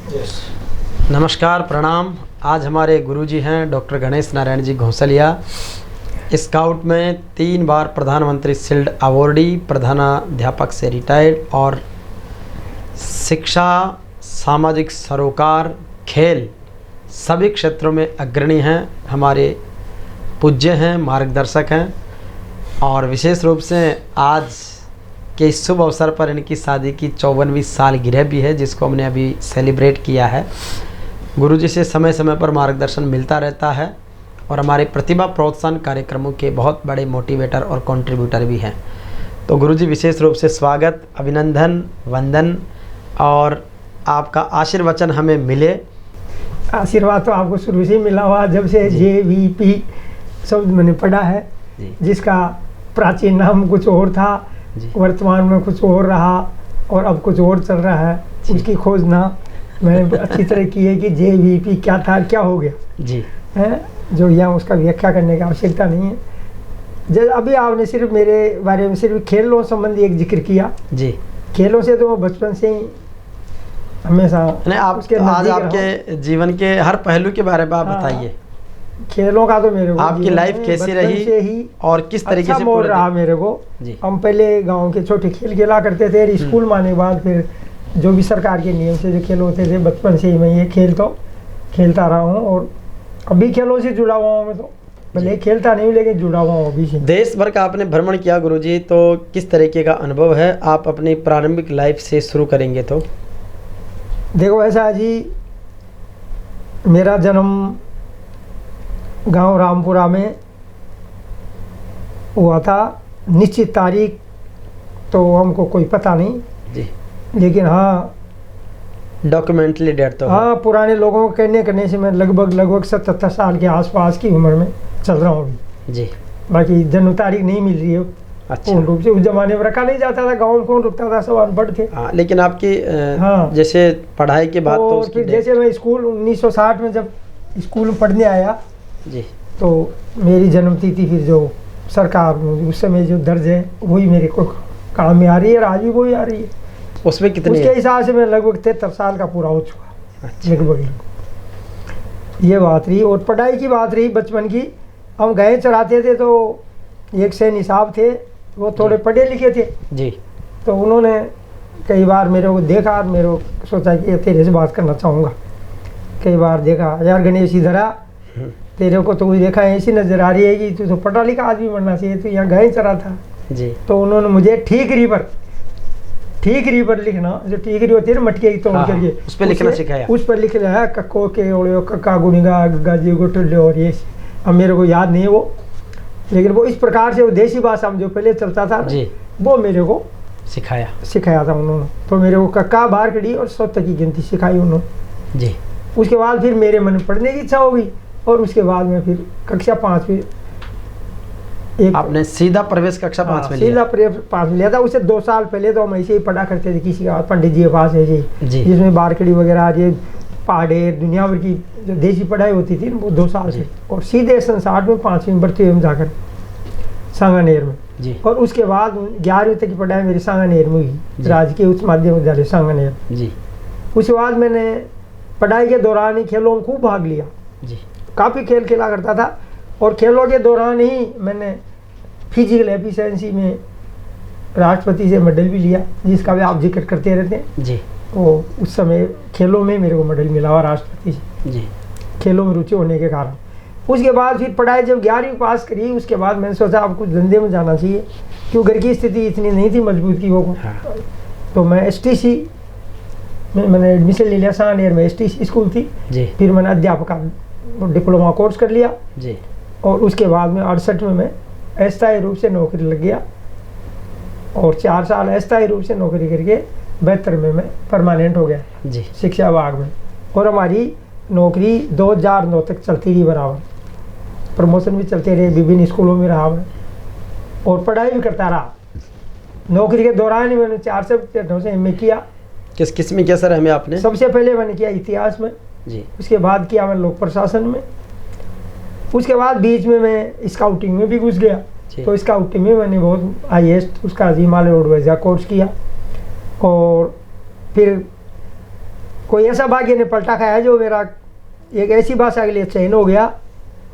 नमस्कार, प्रणाम। आज हमारे गुरुजी हैं डॉक्टर गणेश नारायण जी घोंसलिया। स्काउट में 3 बार प्रधानमंत्री शील्ड अवॉर्डी, प्रधानाध्यापक से रिटायर्ड और शिक्षा, सामाजिक सरोकार, खेल सभी क्षेत्रों में अग्रणी हैं। हमारे पूज्य हैं, मार्गदर्शक हैं और विशेष रूप से आज के इस शुभ अवसर पर इनकी शादी की 54वीं सालगिरह भी है, जिसको हमने अभी सेलिब्रेट किया है। गुरुजी से समय समय पर मार्गदर्शन मिलता रहता है और हमारे प्रतिभा प्रोत्साहन कार्यक्रमों के बहुत बड़े मोटिवेटर और कंट्रीब्यूटर भी हैं। तो गुरुजी विशेष रूप से स्वागत, अभिनंदन, वंदन और आपका आशीर्वचन हमें मिले। आशीर्वाद तो आपको शुरू से ही मिला हुआ, जब से JVP शब्द मैंने पढ़ा है, जिसका प्राचीन नाम कुछ और था, वर्तमान में कुछ और रहा और अब कुछ और चल रहा है। उसकी खोज ना मैंने अच्छी तरह की है कि JVP क्या था, क्या हो गया जी है, जो यहाँ उसका व्याख्या करने की आवश्यकता नहीं है। जब अभी आपने सिर्फ मेरे बारे में सिर्फ खेलों संबंधी एक जिक्र किया जी। खेलों से तो बचपन से ही हमेशा आप आज आपके जीवन के हर पहलू के बारे में आप बताइए। खेलों का तो मेरे को आपकी लाइफ कैसी रही ही और किस तरीके से मोड़ रहा मेरे को। हम पहले गांव के छोटे खेल खेला करते थे, स्कूल में आने के बाद फिर जो भी सरकार के नियम से जो खेल होते थे, बचपन से ही मैं ये खेल तो खेलता रहा हूँ और अभी खेलों से जुड़ा हुआ हूँ। मैं तो भले खेलता नहीं लेकिन जुड़ा हुआ हूँ अभी से। देश भर का आपने भ्रमण किया गुरुजी, तो किस तरीके का अनुभव है? आप अपनी प्रारंभिक लाइफ से शुरू करेंगे तो। देखो ऐसा जी, मेरा जन्म गांव रामपुरा में हुआ था। निश्चित तारीख तो हमको कोई पता नहीं जी, लेकिन हाँ डॉक्यूमेंटली डेट तो हाँ, पुराने लोगों को कहने से मैं लगभग 77 साल के आसपास की उम्र में चल रहा हूँ अभी जी। बाकी जन्म तारीख नहीं मिल रही है। अच्छा। पूर्ण रूप से उस जमाने में रखा नहीं जाता था, गाँव में कौन रुकता था, सब अनपढ़ थे। लेकिन आपकी जैसे पढ़ाई के बाद तो फिर जैसे मैं स्कूल 1960 में जब स्कूल में पढ़ने आया जी, तो मेरी जन्मतिथि फिर जो सरकार उस समय जो दर्ज है वही मेरे को काम में आ रही है और आज भी वही आ रही है। उसमें कितने उसके हिसाब से मैं लगभग 73 साल का पूरा हो चुका। अच्छा। लगभग ये बात रही। और पढ़ाई की बात रही बचपन की, हम गाय चराते थे तो एक सैनी साहब थे, वो थोड़े पढ़े लिखे थे जी। तो उन्होंने कई बार मेरे को देखा और मेरे को सोचा कि तेरे से बात करना चाहूँगा। कई बार देखा, यार गणेश इधर आ, तेरे को तो देखा ऐसी नजर आ रही है कि तू तो पढ़ा लिखा आदमी बनना चाहिए, तू यहाँ गाय चरा था जी। तो उन्होंने मुझे ठीकरी पर लिखना, जो ठीकरी होती है ना मटके की तोड़ करके, उस पर लिखना सिखाया। उस पर लिख रहा है कक्को के ओड़े कक्का गुनिगा गाजी गुटले और ये। अब मेरे को याद नहीं है वो, लेकिन वो इस प्रकार से वो देसी भाषा में जो पहले चलता था जी, वो मेरे को सिखाया था उन्होंने। तो मेरे को कक्का बाहर खड़ी और 100 तक की गिनती सिखाई उन्होंने जी। उसके बाद फिर मेरे मन में पढ़ने की इच्छा हो गई और उसके बाद में फिर कक्षा 5 में आपने सीधा प्रवेश कक्षा 5 में लिया? सीधा प्रवेश 5 में लिया था। उससे 2 साल पहले तो हम ऐसे ही पढ़ा करते थे किसी का पंडित जी के पास ऐसे ही, जिसमें बारकड़ी वगैरह ये पहाड़े दुनिया भर की जो देसी पढ़ाई होती थी वो 2 साल से। और सीधे संसार में 5वीं में बढ़ते हुए हम जाकर सांगानेर में जी। और उसके बाद 11वीं तक की पढ़ाई मेरी सांगानेर में हुई, राजकीय उच्च माध्यमिक विद्यालय सांगानेर जी। उसके बाद मैंने पढ़ाई के दौरान ही खेलों में खूब भाग लिया जी। काफ़ी खेल खेला करता था और खेलों के दौरान ही मैंने फिजिकल एफिशिएंसी में राष्ट्रपति से मेडल भी लिया, जिसका भी आप जिक्र करते रहते हैं जी। तो उस समय खेलों में मेरे को मेडल मिला हुआ राष्ट्रपति से जी, खेलों में रुचि होने के कारण। उसके बाद फिर पढ़ाई जब 11वीं पास करी, उसके बाद मैंने सोचा अब कुछ धंधे में जाना चाहिए, क्यों घर की स्थिति इतनी नहीं थी मजबूत की वो। तो मैं STC में मैंने एडमिशन ले लिया, सांगानेर में STC स्कूल थी जी। फिर मैंने अध्यापक का डिप्लोमा कोर्स कर लिया जी। और उसके बाद में 68 में मैं अस्थायी रूप से नौकरी लग गया और 4 साल अस्थायी रूप से नौकरी करके 72 में मैं परमानेंट हो गया जी शिक्षा विभाग में। और हमारी नौकरी 2009 तक चलती रही बराबर, प्रमोशन भी चलते रहे, विभिन्न स्कूलों में रहा मैं और पढ़ाई भी करता रहा। नौकरी के दौरान ही मैंने 4 सब्जेक्टों से MA किया। किस में किया सर MA आपने? सबसे पहले मैंने किया इतिहास में जी, उसके बाद किया मैं लोक प्रशासन में, उसके बाद बीच में मैं स्काउटिंग में भी घुस गया। तो स्काउटिंग में मैंने बहुत हाईएस्ट उसका हिमालय रोडवेज का कोर्स किया और फिर कोई ऐसा भाग्य ने पलटा खाया जो मेरा एक ऐसी भाषा के लिए चयन हो गया,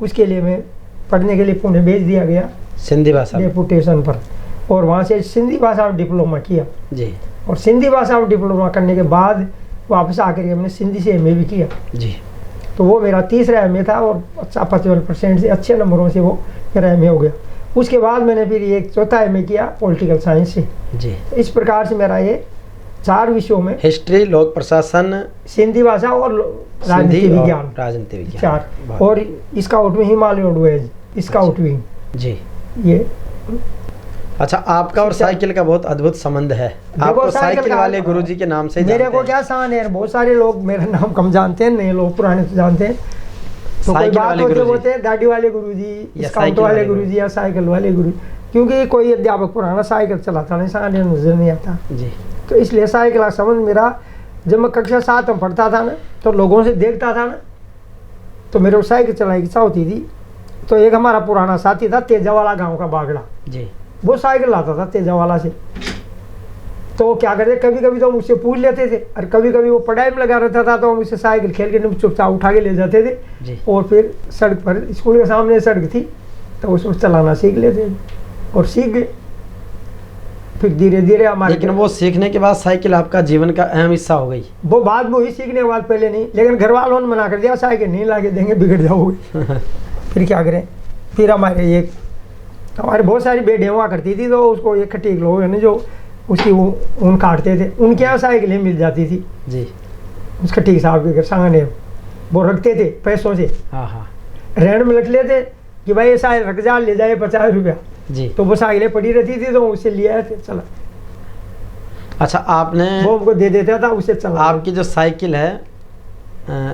उसके लिए मैं पढ़ने के लिए पुणे भेज दिया गया, सिंधी भाषा डेपुटेशन पर, और वहाँ से सिंधी भाषा में डिप्लोमा किया जी। और सिंधी भाषा में डिप्लोमा करने के बाद वापस आकर के हमने सिंधी से एमए भी किया जी। तो वो मेरा तीसरा एमए था और 55% से अच्छे नंबरों से वो मेरा एमए हो गया। उसके बाद मैंने फिर एक चौथा एमए किया पॉलिटिकल साइंस से जी। इस प्रकार से मेरा ये 4 विषयों में, हिस्ट्री, लोक प्रशासन, सिंधी भाषा और राजनीति विज्ञान, 4, और स्काउट में हिमालय रोडवेज स्काउट विंग जी। ये अच्छा, आपका और साइकिल का बहुत अद्भुत संबंध है। आपको साइकिल वाले गुरुजी के नाम से मेरे को क्या शान है, बहुत सारे लोग मेरा नाम कम जानते हैं, नए लोग पुराने तो जानते हैं। तो कोई बात होते हैं गाड़ी वाले गुरुजी, स्काउट वाले गुरुजी या साइकिल वाले गुरु, क्योंकि कोई अध्यापक पुराना साइकिल चलाता नहीं, शान नजर नहीं आता जी। तो इसलिए साइकिल का संबंध मेरा, जब मैं कक्षा 7 में पढ़ता था ना तो लोगों से देखता था ना तो मेरे को साइकिल चलाने की इच्छा होती थी। तो एक हमारा पुराना साथी था तेजावाला गाँव का बागड़ा जी, वो साइकिल लाता था तेजावाला से। तो क्या करते, कभी कभी तो मुझसे पूछ लेते थे और कभी कभी वो पढ़ाई में लगा रहता था तो मुझसे साइकिल खेल के चुपचाप उठा के ले जाते थे जी। और फिर सड़क पर, स्कूल के सामने सड़क थी तो उसको चलाना सीख लेते और सीख गए। फिर धीरे धीरे हमारे, लेकिन वो सीखने के बाद साइकिल आपका जीवन का अहम हिस्सा हो गई। वो बाद में हुई, सीखने के बाद पहले नहीं, लेकिन घर वालों ने मना कर दिया साइकिल नहीं ला के देंगे, बिगड़ जाओगे। फिर क्या करें, फिर हमारे बहुत सारी बेटियाँ हुआ करती थी तो उसको एक खटीक लोग है ना जो उसकी ऊन काटते थे, उनके यहाँ साइकिलें मिल जाती थी जी। उस खटीक साहब के घर सांगने वो रखते थे पैसों से, हाँ, रेंट में रख लेते कि भाई ये साइकिल रख जा, ले जाए 50 रुपया जी। तो वो साइकिलें पड़ी रहती थी तो उससे ले आए थे, चला। अच्छा, आपने वो हमको दे देता था, उससे चला। आपकी जो साइकिल है,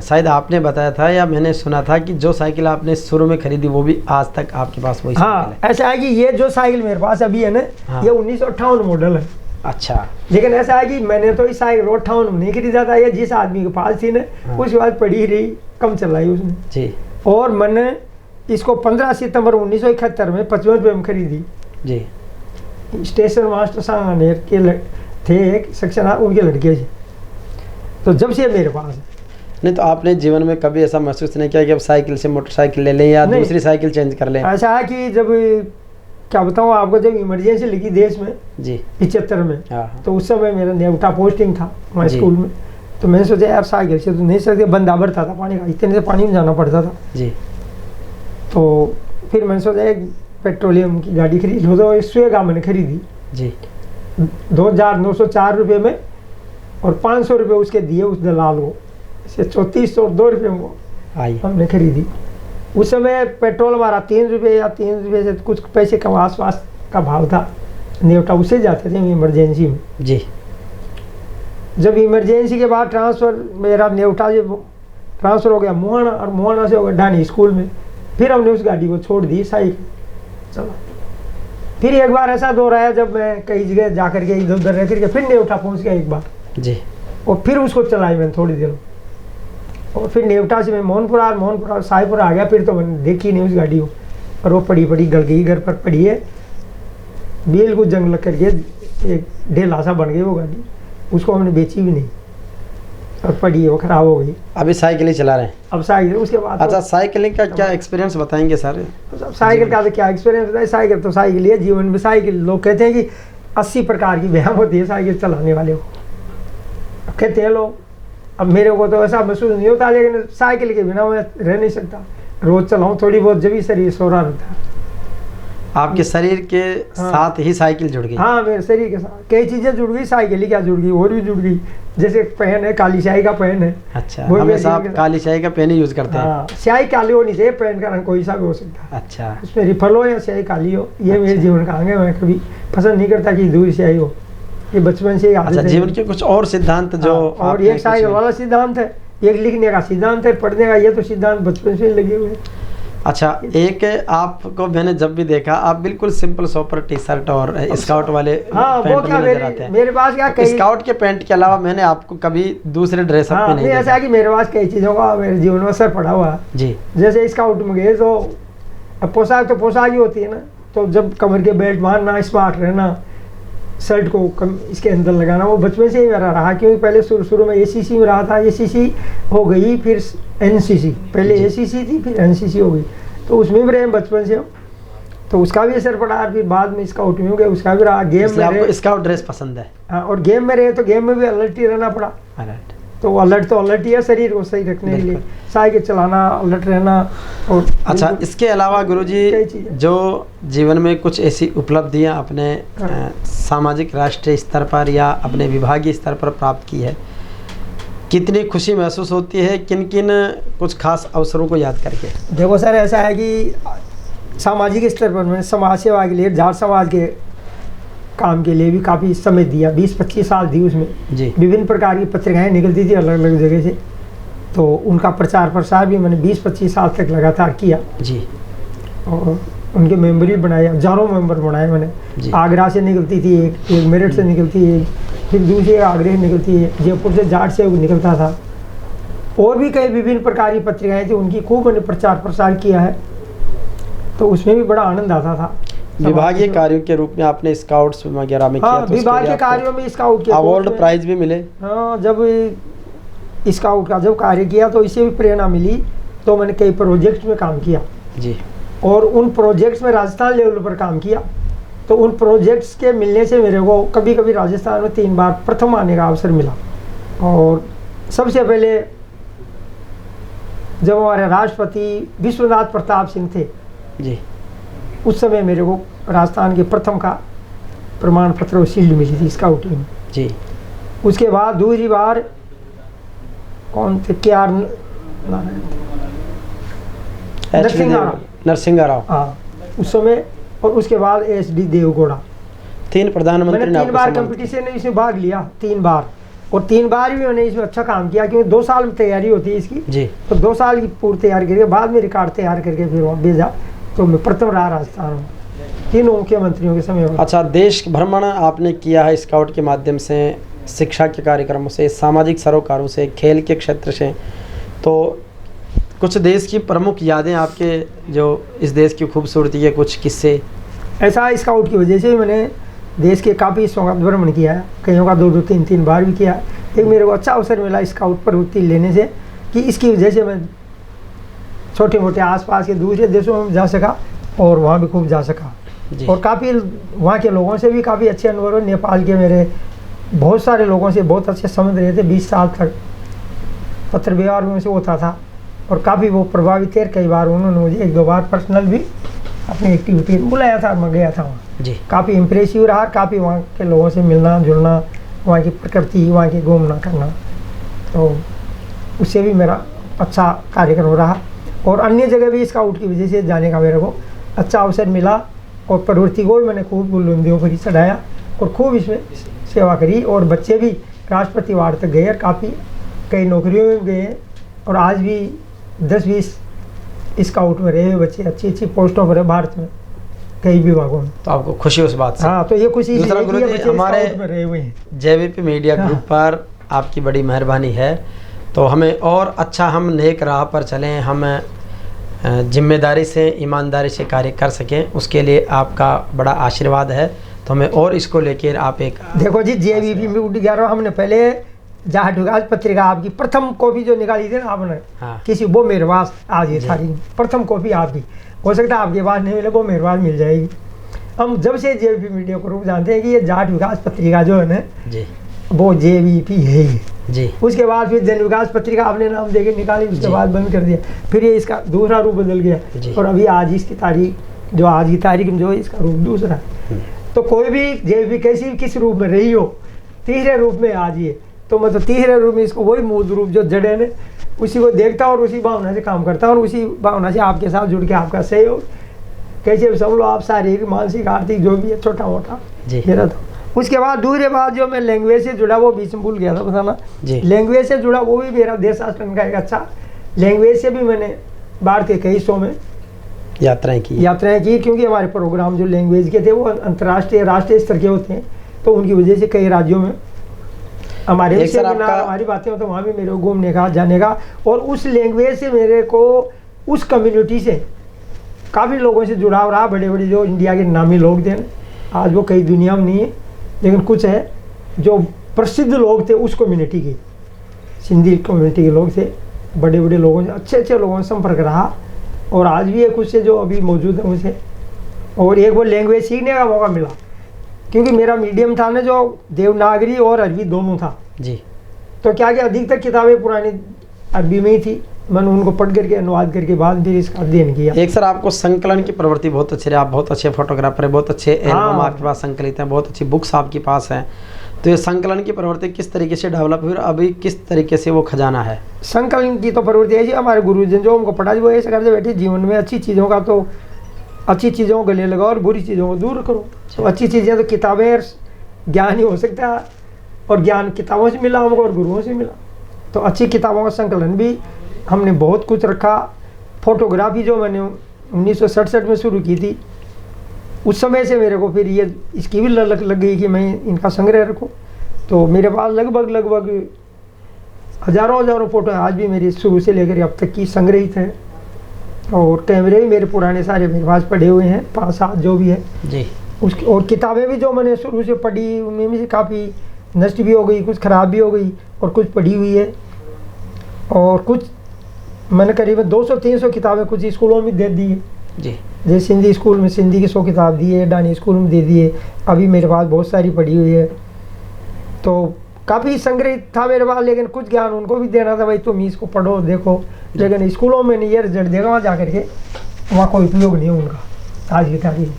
शायद आपने बताया था या मैंने सुना था कि जो साइकिल आपने शुरू में खरीदी वो भी आज तक आपके पास वही साइकिल है। ऐसा है कि ये जो साइकिल मेरे पास अभी है ना, ये 1958 मॉडल है। अच्छा, लेकिन ऐसा है कि मैंने तो इस साइकिल 58 में नहीं खरीदा था, ये जिस आदमी के पास थी ना उसके बाद पड़ी रही, कम चलाई उसने जी। और मैंने इसको 15 सितंबर 1971 में 55 रुपये में खरीदी जी। स्टेशन मास्टर सांगानेर के थे एक सेक्शन, उनके लड़के थे, तो जब से मेरे पास है। नहीं तो आपने जीवन में कभी ऐसा महसूस नहीं किया कि अब साइकिल से मोटरसाइकिल ले लें या दूसरी साइकिल चेंज कर लें? ऐसा है कि जब, क्या बताऊँ आपको, जब इमरजेंसी लिखी देश में जी 75 में, तो उस समय मेरा नेवटा पोस्टिंग था वहाँ स्कूल में, तो मैंने सोचा यार साइकिल से तो नहीं सकते, बंदा भरता था पानी का, इतने से पानी में जाना पड़ता था जी। तो फिर मैंने सोचा एक पेट्रोलियम की गाड़ी खरीद लो, तो स्वेगा मैंने खरीदी जी 2904 रुपये में, और 500 रुपये उसके दिए उस दलाल को, से 3402 रुपये में हमने खरीदी। उस समय पेट्रोल हमारा 3 रुपये या 3 रुपये से कुछ पैसे कम आसपास का भाव था, नेवटा उससे जाते थे इमरजेंसी में जी। जब इमरजेंसी के बाद ट्रांसफ़र, मेरा नेवटा जब ट्रांसफ़र हो गया मोहाना, और मोहाना से हो गया ढानी स्कूल में, फिर हमने उस गाड़ी को छोड़ दी साइकिल, चलो। फिर एक बार ऐसा दौर आया जब मैं कई जगह जा करके इधर उधर रह करके फिर नेवटा पहुँच गया एक बार जी, और फिर उसको चलाई मैंने थोड़ी देर, और फिर नेवटा से मैं मोहनपुरा साहिपुर आ गया। फिर तो मैंने देखी नहीं उस गाड़ी को, और वो पड़ी गल गई, घर पर पड़ी है, बिल्कुल जंग लग करके एक ढेला सा बन गई वो गाड़ी, उसको हमने बेची भी नहीं और पड़ी है, वो खराब हो गई। अभी साइकिल ही चला रहे हैं? अब साइकिल, उसके बाद अच्छा, साइकिलिंग का क्या एक्सपीरियंस बताएंगे सर? तो साइकिल का तो क्या एक्सपीरियंस होता है, साइकिल तो साइकिल ही है जीवन में। साइकिल लोग कहते हैं कि 80 प्रकार की व्यायाम होती है साइकिल चलाने वाले को, कहते हैं लोग। अब मेरे को तो ऐसा महसूस नहीं होता, लेकिन साइकिल के बिना मैं रह नहीं सकता, रोज चलाऊं थोड़ी बहुत, जब भी शरीर सो रहा रहता है। आपके शरीर के साथ ही साइकिल जुड़ गई? हाँ, मेरे शरीर के साथ कई चीजें जुड़ गई, साइकिल ही क्या जुड़ गई, और भी जुड़ गई। जैसे पेन है, काली स्याही का पेन है। अच्छा, हमेशा आप काली स्याही का पेन ही यूज करते हैं? स्याही काली होनी चाहिए, पेन का रंग कोई सा भी हो सकता है। अच्छा, उसमें रिफल हो या स्याही काली हो, ये मेरे जीवन का अंग है। मैं कभी पसंद नहीं करता कि दूर स्याही हो, ये बचपन से ही आदत है। अच्छा, जीवन के कुछ और सिद्धांत जो और एक साइकिल वाला सिद्धांत है, एक लिखने का सिद्धांत है, पढ़ने का, ये तो सिद्धांत बचपन से लगे हुए। अच्छा, एक आपको मैंने जब भी देखा आप बिल्कुल सिंपल सोपर टी शर्ट और स्काउट वाले पैंट में नजर आते हैं। मेरे पास क्या स्काउट के पैंट के अलावा मैंने आपको कभी दूसरे ड्रेस अप पे नहीं देखा। ऐसा है कि मेरे पास कई चीज़ों का मेरे जीवन में असर पड़ा हुआ जी। जैसे स्काउट में गए तो पोशाक ही होती है ना, तो जब कमर के बेल्ट मारना, स्मार्ट रहना, शर्ट को इसके अंदर लगाना, वो बचपन से ही मेरा रहा, क्योंकि पहले शुरू में एसीसी में रहा था, एसीसी हो गई फिर एनसीसी, पहले एसीसी थी फिर एनसीसी हो गई, तो उसमें भी रहे बचपन से, तो उसका भी असर पड़ा। फिर बाद में स्काउट में हो गया, उसका भी रहा। गेम में आपको स्काउट ड्रेस पसंद है? हाँ, और गेम में रहे तो गेम में भी अलर्ट ही रहना पड़ा। तो अलर्ट ही है शरीर को सही रखने के लिए, साइकिल चलाना, अलर्ट रहना। और अच्छा, इसके अलावा गुरुजी जो जीवन में कुछ ऐसी उपलब्धियां अपने सामाजिक राष्ट्रीय स्तर पर या अपने विभागीय स्तर पर प्राप्त की है, कितनी खुशी महसूस होती है किन किन कुछ खास अवसरों को याद करके? देखो सर, ऐसा है कि सामाजिक स्तर पर मैंने समाज सेवा के लिए, जाट समाज के काम के लिए भी काफ़ी समय दिया, 20-25 साल दी उसमें जी। विभिन्न प्रकार की पत्रिकाएं निकलती थी अलग अलग जगह से, तो उनका प्रचार प्रसार भी मैंने 20-25 साल तक लगातार किया जी। और उनके मेंबर भी बनाए, हजारों मेंबर बनाए मैंने। आगरा से निकलती थी एक मेरठ से निकलती है, फिर दूसरी आगरा से निकलती है, जयपुर से जाट से निकलता था, और भी कई विभिन्न प्रकार की पत्रिकाएँ थी, उनकी खूब मैंने प्रचार प्रसार किया है, तो उसमें भी बड़ा आनंद आता था। विभागीय कार्यों के रूप में आपने स्काउट्स वगैरह में किया? हाँ, विभागीय कार्यों में स्काउट के अवार्ड प्राइज भी मिले? हाँ, जब स्काउट का जब कार्य किया तो इससे भी प्रेरणा मिली, तो मैंने कई प्रोजेक्ट में काम किया जी, और उन प्रोजेक्ट्स में राजस्थान लेवल पर काम किया। तो उन प्रोजेक्ट्स के मिलने से मेरे को कभी कभी राजस्थान में 3 बार प्रथम आने का अवसर मिला। और सबसे पहले जब हमारे राष्ट्रपति विश्वनाथ प्रताप सिंह थे जी, उस समय मेरे को राजस्थान के प्रथम का प्रमाण पत्र और शील्ड मिली थी स्काउटिंग में जी। उसके बाद दूसरी बार कौन थे, KR नरसिंह राव, हाँ, उस समय, और उसके बाद SD देवगौड़ा। 3 प्रधानमंत्री मैंने 3 बार कंपटीशन में इसमें भाग लिया, 3 बार, और 3 बार भी मैंने इसमें अच्छा काम किया, क्योंकि 2 साल में तैयारी होती है इसकी जी। तो 2 साल की पूरी तैयारी करके बाद में रिकॉर्ड तैयार करके फिर वहाँ भेजा, तो मैं प्रथम रहा राजस्थान में 3 मुख्यमंत्रियों के समय में। अच्छा, देश भ्रमण आपने किया है स्काउट के माध्यम से, शिक्षा के कार्यक्रमों से, सामाजिक सरोकारों से, खेल के क्षेत्र से, तो कुछ देश की प्रमुख यादें आपके, जो इस देश की खूबसूरती के कुछ किस्से? ऐसा स्काउट की वजह से मैंने देश के काफ़ी स्वागत भ्रमण किया है, कईयों का 2-2, 3-3 बार भी किया। एक मेरे को अच्छा अवसर मिला स्काउट प्रवृत्ति लेने से, कि इसकी वजह से मैं छोटे मोटे आसपास के दूसरे देशों में जा सका और वहाँ भी खूब जा सका, और काफ़ी वहाँ के लोगों से भी काफ़ी अच्छे अनुभव हुए। नेपाल के मेरे बहुत सारे लोगों से बहुत अच्छे संबंध रहे थे, 20 साल तक पत्र व्यवहार में से होता था, और काफ़ी वो प्रभावित थे। कई बार उन्होंने मुझे 1-2 बार पर्सनल भी अपनी एक्टिविटी बुलाया था, मैं गया था वहाँ जी। काफ़ी इम्प्रेसिव रहा, काफ़ी वहाँ के लोगों से मिलना जुलना, वहाँ की प्रकृति, वहाँ के घूमना करना, तो उससे भी मेरा अच्छा कार्यक्रम रहा। और अन्य जगह भी स्काउट की वजह से जाने का मेरे को अच्छा अवसर मिला, और प्रवृत्ति को भी मैंने खूब बुलंदियों पर ही चढ़ाया और खूब इसमें सेवा करी। और बच्चे भी राष्ट्रपति अवार्ड तक गए, और काफ़ी कई नौकरियों में गए हैं, और आज भी 10-20 स्काउट में रहे बच्चे अच्छी अच्छी पोस्टों पर है भारत में कई विभागों में। तो आपको खुशी उस बात से? हाँ, तो ये खुशी दूसरा गुरु जी, हमारे JVP मीडिया ग्रुप पर आपकी बड़ी मेहरबानी है, तो हमें और अच्छा, हम नेक राह पर चलें, हम जिम्मेदारी से, ईमानदारी से कार्य कर सकें, उसके लिए आपका बड़ा आशीर्वाद है, तो हमें और इसको लेकर आप एक देखो जी, JVP मीडिया हमने पहले जाट विकास पत्रिका आपकी प्रथम कॉपी जो निकाली थी ना आपने, हाँ। किसी वो मेरे पास आज ये सारी प्रथम कॉपी आपकी, हो सकता है आपके पास नहीं मिले, वो मेरे पास मिल जाएगी। हम जब से JVP मीडिया ग्रुप जानते हैं कि ये जाट विकास पत्रिका जो है ना जी, वो JVP है ही जी। उसके बाद फिर जन विकास पत्रिका आपने नाम देके निकाली, उसके बाद बंद कर दिया, फिर ये इसका दूसरा रूप बदल गया, और अभी आज इसकी तारीख, जो आज की तारीख में जो है इसका रूप दूसरा है। तो कोई भी JVP कैसी किस रूप में रही हो, तीसरे रूप में आज ये, तो मतलब तीसरे रूप में इसको वही मूल रूप जो जड़े ने उसी को देखता और उसी भावना से काम करता, और उसी भावना से आपके साथ जुड़ के आपका सहयोग, कैसे समझ लो आप, शारीरिक मानसिक आर्थिक जो भी है छोटा मोटा मेरा। तो उसके बाद दूसरे बात जो मैं लैंग्वेज से जुड़ा, वो बीच में भूल गया था बताना, लैंग्वेज से जुड़ा वो भी मेरा देशाटन का एक अच्छा, लैंग्वेज से भी मैंने भारत के कई हिस्सों में यात्राएं की, क्योंकि हमारे प्रोग्राम जो लैंग्वेज के थे वो अंतर्राष्ट्रीय राष्ट्रीय स्तर के होते हैं, तो उनकी वजह से कई राज्यों में हमारे हमारी बातें हो, तो वहाँ भी मेरे को घूमने का, जाने का, और उस लैंग्वेज से मेरे को उस कम्युनिटी से काफ़ी लोगों से जुड़ाव रहा। बड़े बड़े जो इंडिया के नामी लोग थे, आज वो कई दुनिया में नहीं है, लेकिन कुछ है जो प्रसिद्ध लोग थे उस कम्युनिटी के, सिंधी कम्युनिटी के लोग थे, बड़े बड़े लोगों से, अच्छे अच्छे लोगों से संपर्क रहा और आज भी है कुछ से जो अभी मौजूद है उनसे। और एक वो लैंग्वेज सीखने का मौका मिला क्योंकि मेरा मीडियम था ना जो देवनागरी और अरबी दोनों था जी। तो क्या कि अधिकतर किताबें पुरानी अरबी में ही थी, मैंने उनको पढ़ करके अनुवाद करके बाद फिर इसका अध्ययन किया। एक सर आपको संकलन की प्रवृत्ति बहुत अच्छी रही, आप बहुत अच्छे फोटोग्राफर हैं, बहुत अच्छे एल्बम आपके पास संकलित हैं, बहुत अच्छी बुक्स आपके पास हैं, तो ये संकलन की प्रवृत्ति किस तरीके से डेवलप हुई और अभी किस तरीके से वो खजाना है? संकलन की तो प्रवृत्ति है जी, हमारे गुरुजन जो हमको पढ़ा वो ऐसे करते बैठे जीवन में अच्छी चीज़ों का तो अच्छी चीज़ों को गले लगाओ और बुरी चीज़ों को दूर करो। तो अच्छी चीज़ें तो किताबें ज्ञान ही हो सकता है और ज्ञान किताबों से मिला हमको और गुरुओं से मिला। तो अच्छी किताबों का संकलन भी हमने बहुत कुछ रखा। फोटोग्राफी जो मैंने 1967 में शुरू की थी उस समय से मेरे को फिर ये इसकी भी लग गई कि मैं इनका संग्रह रखूं। तो मेरे पास लगभग हजारों फोटो हैं आज भी मेरी, शुरू से लेकर अब तक की संग्रहित हैं। और कैमरे भी मेरे पुराने सारे मेरे पास पड़े हुए हैं, 5-7 जो भी है जी। उसकी और किताबें भी जो मैंने शुरू से पढ़ी उनमें से काफ़ी नष्ट भी हो गई, कुछ ख़राब भी हो गई और कुछ पढ़ी हुई है। और कुछ मैंने करीबन 200-300 किताबें कुछ स्कूलों में दे दी है जी। जैसे सिंधी स्कूल में सिंधी की 100 किताब दी है, डानी स्कूल में दे दी है, अभी मेरे पास बहुत सारी पढ़ी हुई है। तो काफ़ी संग्रहित था मेरे पास, लेकिन कुछ ज्ञान उनको भी देना था, भाई तुम इसको पढ़ो देखो, लेकिन स्कूलों में नहीं ये रिजल्ट देगा वहाँ जा करके, वहाँ कोई उपयोग नहीं है उनका आज की तारीख।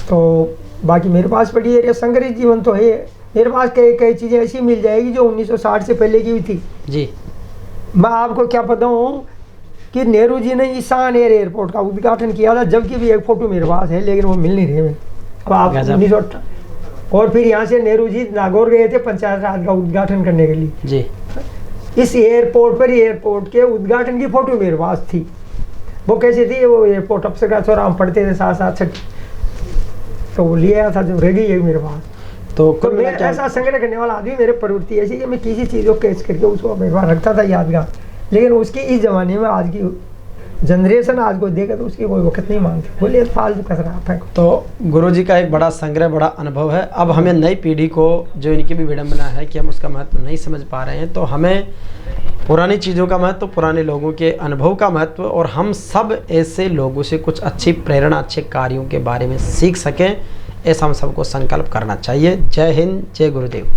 तो बाकी मेरे पास पढ़ी है, संग्रहित जीवन तो है मेरे पास। कई चीज़ें ऐसी मिल जाएगी जो 1960 से पहले की भी थी जी। मैं आपको क्या बताऊँ कि नेहरू जी ने ईशान एयरपोर्ट का उद्घाटन किया था, जबकि भी एक फ़ोटो मेरे पास है लेकिन वो मिल नहीं रही। अब आप 1918 और फिर यहाँ से नेहरू जी नागौर गए थे पंचायत राज का उद्घाटन करने के लिए जी। इस एयरपोर्ट के उद्घाटन की फ़ोटो मेरे पास थी। वो कैसी थी, वो एयरपोर्ट अफसर का छोरा हम पढ़ते थे 7-7 छठी, तो वो लिया था जो रह गई है मेरे पास। तो मैं ऐसा संग्रह करने वाला आदमी, मेरे प्रवृत्ति ऐसी कि मैं किसी चीज़ को कैच करके उसको मेरे पास रखता था यादगार, लेकिन उसकी इस ज़माने में आज की जनरेशन आज को देखे तो उसकी कोई वक्त नहीं मानती, बोलिए फालतू कचरा आता है। तो गुरुजी का एक बड़ा संग्रह, बड़ा अनुभव है। अब हमें नई पीढ़ी को जो इनकी भी विडंबना है कि हम उसका महत्व नहीं समझ पा रहे हैं, तो हमें पुरानी चीज़ों का महत्व, पुराने लोगों के अनुभव का महत्व और हम सब ऐसे लोगों से कुछ अच्छी प्रेरणा, अच्छे कार्यों के बारे में सीख सकें, ऐसा हम सबको संकल्प करना चाहिए। जय हिंद, जय गुरुदेव।